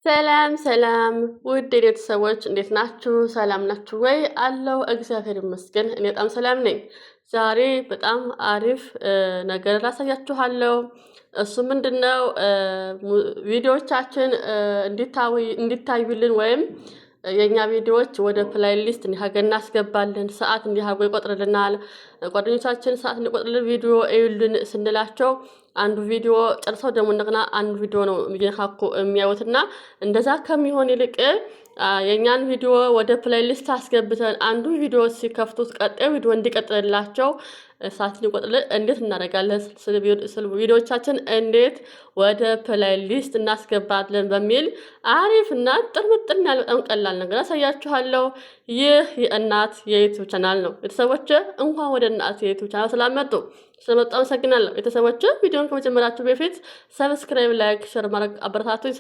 ሰላም ሰላም ውድ ቤተሰቦች እንዴት ናችሁ? ሰላም ናችሁ ወይ? አለው እግዚአብሔር ይመስገን እኔ በጣም ሰላም ነኝ። ዛሬ በጣም አሪፍ ነገር ላሳያችኋለሁ። እሱ ምንድነው? ቪዲዮዎቻችን እንዲታዩልን ወይም የኛ ቪዲዮዎች ወደ ፕሌይሊስት እንዲሀገር እናስገባለን። ሰዓት እንዲሀገር ይቆጥርልናል። ጓደኞቻችን ሰዓት እንዲቆጥርልን ቪዲዮ እዩልን ስንላቸው አንዱ ቪዲዮ ጨርሰው ደግሞ እንደገና አንዱ ቪዲዮ ነው እየነካኩ የሚያዩትና እንደዛ ከሚሆን ይልቅ የኛን ቪዲዮ ወደ ፕሌይሊስት አስገብተን አንዱ ቪዲዮ ሲከፍቱት ቀጣዩ ቪዲዮ እንዲቀጥልላቸው ሰዓት እንዲቆጥርልን እንዴት እናደርጋለን? ስለ ቪዲዮዎቻችን እንዴት ወደ ፕሌይሊስት እናስገባለን በሚል አሪፍ እና ጥርምጥን ያለ በጣም ቀላል ነገር አሳያችኋለሁ። ይህ የእናት የዩቲዩብ ቻናል ነው። ቤተሰቦች እንኳን ወደ እናት የዩቲዩብ ቻናል ስለመጡ አመሰግናለሁ። ቤተሰቦች ቪዲዮን ከመጀመራችሁ በፊት ሰብስክራይብ፣ ላይክ፣ ሼር ማድረግ አበረታቱኝ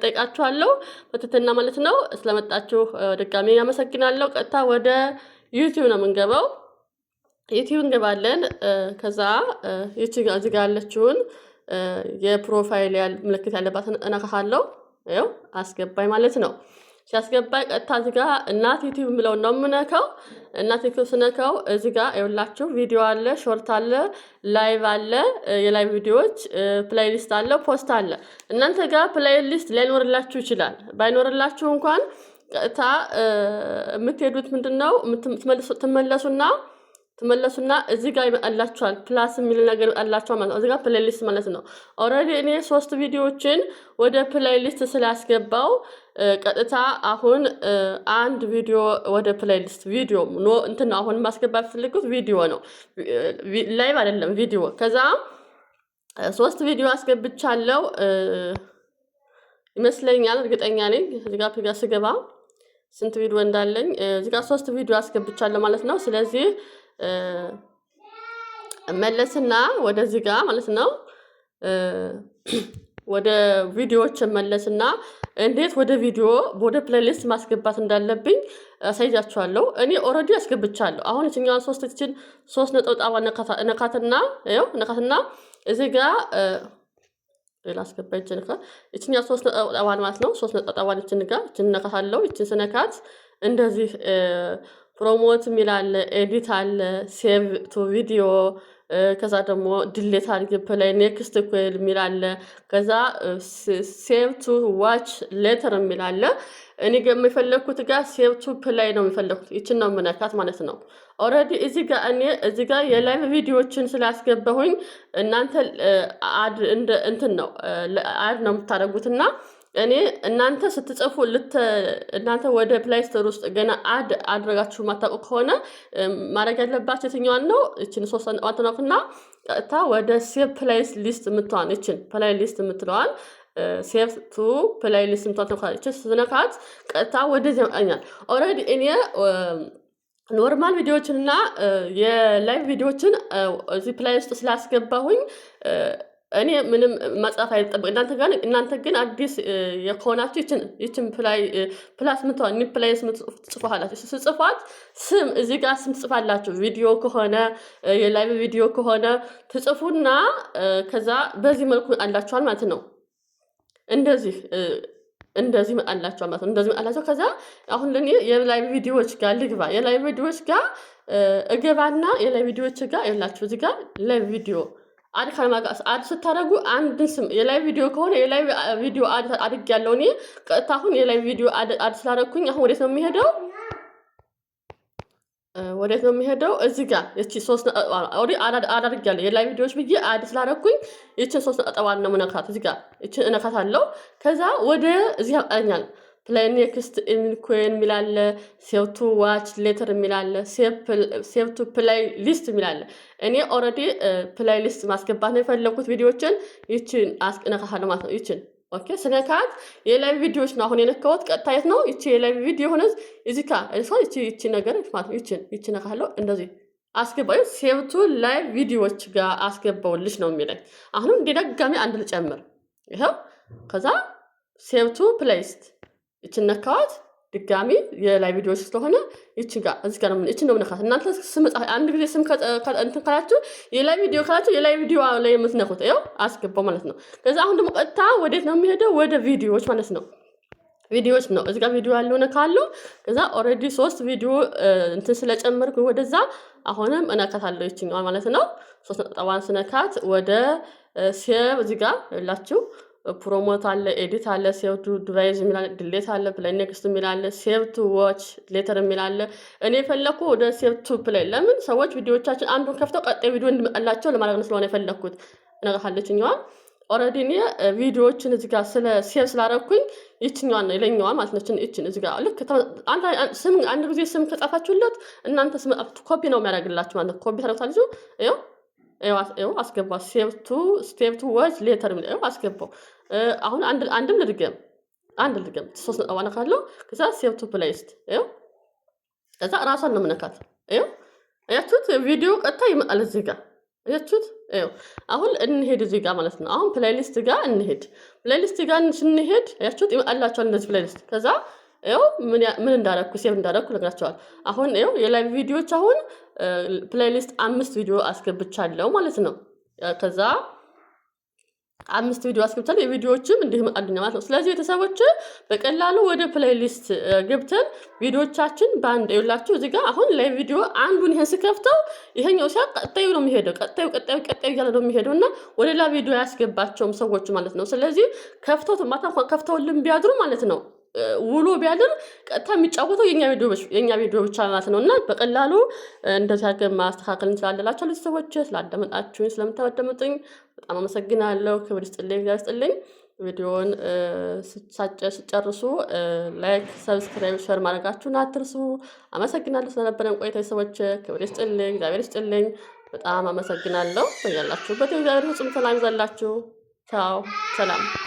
ጠይቃችኋለሁ በትህትና ማለት ነው። ስለመጣችሁ ድጋሜ አመሰግናለሁ። ቀጥታ ወደ ዩቲዩብ ነው የምንገባው። ዩቲዩብ እንገባለን። ከዛ እዚህ ጋር ያለችውን የፕሮፋይል ምልክት ያለባትን እነካካለሁ። ይኸው አስገባኝ ማለት ነው። ሲያስገባኝ ቀጥታ እዚህ ጋር እናት ዩቲዩብ የሚለው ነው የምነካው። እናት ዩቲዩብ ስነካው እዚህ ጋር ይኸውላችሁ ቪዲዮ አለ፣ ሾርት አለ፣ ላይቭ አለ፣ የላይቭ ቪዲዮዎች ፕሌይሊስት አለ፣ ፖስት አለ። እናንተ ጋር ፕሌይሊስት ላይኖርላችሁ ይችላል። ባይኖርላችሁ እንኳን ቀጥታ የምትሄዱት ምንድነው ትመለሱና እዚህ ጋር ይመጣላችኋል። ፕላስ የሚል ነገር ይመጣላችኋል ማለት ነው። እዚህ ጋር ፕሌይሊስት ማለት ነው። ኦልሬዲ እኔ 3 ቪዲዮዎችን ወደ ፕሌይሊስት ስላስገባው ቀጥታ አሁን አንድ ቪዲዮ ወደ ፕሌይሊስት ቪዲዮ እንትን ነው አሁን ማስገባት ፈልጉት ቪዲዮ ነው፣ ላይቭ አይደለም ቪዲዮ። ከዛ 3 ቪዲዮ አስገብቻለሁ ይመስለኛል፣ እርግጠኛ ነኝ። እዚህ ጋር ስገባ ስንት ቪዲዮ እንዳለኝ እዚህ ጋር 3 ቪዲዮ አስገብቻለሁ ማለት ነው። ስለዚህ መለስና ወደዚህ ጋር ማለት ነው ወደ ቪዲዮዎች መለስና እንዴት ወደ ፕሌይሊስት ማስገባት እንዳለብኝ አሳያችኋለሁ። እኔ ኦልሬዲ አስገብቻለሁ። አሁን እኛን 3 ነጥብ ነካትና እዚህ ጋር ሌላ አስገባች ነካ እኛ 3 ነጥብ ማለት ነው። 3 ነጥብ ነካታለሁ። ስነካት እንደዚህ ፕሮሞት የሚል አለ፣ ኤዲት አለ፣ ሴቭ ቱ ቪዲዮ፣ ከዛ ደግሞ ዲሌት አድርግ ፕላይ ኔክስት ኮል የሚል አለ፣ ከዛ ሴቭ ቱ ዋች ሌተር የሚል አለ። እኔ የምፈልኩት ጋር ሴቭ ቱ ፕላይ ነው የምፈልኩት። ይችን ነው የምነካት ማለት ነው። ኦልሬዲ እዚህ ጋር የላይቭ ቪዲዮዎችን ስላስገባሁኝ እናንተ አድ ነው የምታደርጉትና እኔ እናንተ ስትጽፉ እናንተ ወደ ፕሌይ ስቶር ውስጥ ገና አድርጋችሁ ማታውቁ ከሆነ ማድረግ ያለባችሁ የትኛዋን ነው? እቺን 3 ነጥብና ቀጥታ ወደ ሴቭ ፕሌይ ሊስት የምትዋን እቺን ፕሌይ ሊስት የምትለዋን ሴቭ ቱ ፕሌይ ሊስት የምትዋን እቺ ስነካት ቀጥታ ወደዚህ ያመጣኛል። ኦልሬዲ እኔ ኖርማል ቪዲዮዎችንና የላይቭ ቪዲዮዎችን እዚህ ፕሌይ ውስጥ ስላስገባሁኝ እኔ ምንም መጻፍ አይጠበቅ እናንተ ግን አዲስ የሆናችሁ ይችን ፕላስ ምትሆን ፕሌይስ ጽፏላችሁ። ስጽፏት ስም እዚህ ጋር ስም ጽፋላችሁ። ቪዲዮ ከሆነ የላይቭ ቪዲዮ ከሆነ ትጽፉና ከዛ በዚህ መልኩ አላችኋል ማለት ነው። እንደዚህ አላችኋል ማለት ነው። እንደዚህ አላችሁ። ከዛ አሁን ለኔ የላይቭ ቪዲዮዎች ጋር ልግባ። የላይቭ ቪዲዮዎች ጋር እገባና የላይቭ ቪዲዮዎች ጋር ይላችሁ እዚህ ጋር ላይቭ ቪዲዮ አድ ስታደርጉ አንድ ስም የላይቭ ቪዲዮ ከሆነ የላይቭ ቪዲዮ አድግ ያለው እኔ ቀጥታ አሁን የላይቭ ቪዲዮ አድ ስላደረኩኝ አሁን ወዴት ነው የሚሄደው? እዚህ ጋር እቺ 3 አድርግ ያለው የላይቭ ቪዲዮዎች ብዬ አድ ስላደረኩኝ እቺን 3 ነጥብ ነው መነካት። እዚህ ጋር እቺን እነካታለሁ። ከዛ ወደ እዚህ ያመጣኛል። ፕላይ ኔክስት ኢንኮን ሚላለ፣ ሴቭ ቱ ዋች ሌተር ሚላለ፣ ሴቭ ቱ ፕላይ ሊስት ሚላለ። እኔ ኦልሬዲ ፕላይ ሊስት ማስገባት ነው የፈለኩት ቪዲዮዎችን። ይችን አስነካካለሁ ማለት ነው። ይችን ኦኬ ስነካት የላይቭ ቪዲዮዎች ነው አሁን የነካሁት። ቀጥታ የት ነው ይቺ የላይቭ ቪዲዮ ሆነ እዚህ ጋር ይቺ ነገር ማለት ነው። ይችን ነካለሁ። እንደዚህ አስገባዩ ሴቭ ቱ ላይቭ ቪዲዮዎች ጋር አስገባውልሽ ነው የሚለኝ። አሁንም እንደደጋሚ አንድ ልጨምር። ይሄው ከዛ ሴቭ ቱ ፕሌይሊስት ይችን ነካዋት። ድጋሚ የላይቭ ቪዲዮዎች ስለሆነ ይችን ጋር እዚህ ጋር ነው ይችን ነው ነካት። እናንተ ስም አንድ ጊዜ ስም እንትን ካላችሁ የላይቭ ቪዲዮ ካላችሁ የላይቭ ቪዲዮ ላይ የምትነኩት ይኸው አስገባው ማለት ነው። ከዛ አሁን ደግሞ ቀጥታ ወዴት ነው የሚሄደው? ወደ ቪዲዮዎች ማለት ነው። ቪዲዮዎች ነው እዚህ ጋር ቪዲዮ ያለው ካለው ከዛ ኦሬዲ 3 ቪዲዮ እንትን ስለጨመርኩ ወደዛ አሁንም እነካታለሁ ይችኛው ማለት ነው 3 ነጥቧን ስነካት ወደ ሴቭ እዚህ ጋር ያላችሁ ፕሮሞት አለ ኤዲት አለ ሴቭ ቱ ዲቫይስ ሚላል ዲሌት አለ ፕሌይ ኔክስት ሚላል ሴቭ ቱ ዋች ሌተር ሚላል እኔ ፈለኩ ወደ ሴቭ ቱ ፕሌይ ለምን ሰዎች ቪዲዮዎቻችን አንዱን ከፍተው ቀጣይ ቪዲዮ እንድመጣላቸው ለማድረግ ስለሆነ የፈለኩት እነካታለችኛው ኦሬዲ ነው ቪዲዮዎችን እዚህ ጋር ስለ ሴቭ ስላረኩኝ ይችኛው ነው ይለኛው ማለት ነው እቺን እዚህ ጋር ልክ አንድ ጊዜ ስም ከጻፋችሁለት እናንተ ስም ኮፒ ነው የሚያደርግላችሁ ማለት ነው ኮፒ ታደርጉታላችሁ ይኸው አስገባው ሴቭ ቱ ዋች ሌተር ይኸው አስገባው አሁን አንድም ልድገም 3 ነጥብ አነካለሁ ከዛ ሴቭ ቱ ፕሌይስት ይኸው ከዛ ራሷን ነው የምነካት ይኸው አያችሁት ቪዲዮ ቀጥታ ይመጣል እዚህ ጋር አያችሁት ይኸው አሁን እንሄድ እዚህ ጋር ማለት ነው አሁን ፕሌይሊስት ጋር እንሄድ ፕሌይሊስት ጋር ስንሄድ አያችሁት ይመጣላችኋል እንደዚህ ፕሌይሊስት ከዛ ይኸው ምን እንዳረኩ ሴቭ እንዳረኩ ነግራችኋል አሁን ይኸው የላይቭ ቪዲዮዎች አሁን ፕሌይሊስት 5 ቪዲዮ አስገብቻለሁ ማለት ነው ከዛ 5 ቪዲዮ አስገብቻለሁ የቪዲዮዎችም እንዲህ መጣልኝ ማለት ነው ስለዚህ ቤተሰቦች በቀላሉ ወደ ፕሌይሊስት ገብተን ቪዲዮዎቻችን ባንድ ይውላችሁ እዚህ ጋር አሁን ላይ ቪዲዮ አንዱን ይሄን ስከፍተው ይሄኛው ቀጣዩ ነው የሚሄደው ቀጣዩ እያለ ነው የሚሄደውና ወደ ሌላ ቪዲዮ ያስገባቸውም ሰዎች ማለት ነው ስለዚህ ከፍተውልን ቢያድሩ ማለት ነው ውሎ ቢያድር ቀጥታ የሚጫወተው የኛ ቪዲዮ ብቻ ማለት ነውና በቀላሉ እንደዚህ አድርገን ማስተካከል እንችላላችሁ ለሰዎች ስላዳመጣችሁኝ ስለምታዳምጡኝ በጣም አመሰግናለሁ ክብር ይስጥልኝ ቪዲዮውን ሲጨርሱ ላይክ ሰብስክራይብ ሼር ማድረጋችሁን አትርሱ አመሰግናለሁ ስለነበረን ቆይታ ሰዎች ክብር ይስጥልኝ እግዚአብሔር ይስጥልኝ በጣም አመሰግናለሁ ያላችሁበት እግዚአብሔር ፍጹም ሰላም ይዛላችሁ ቻው ሰላም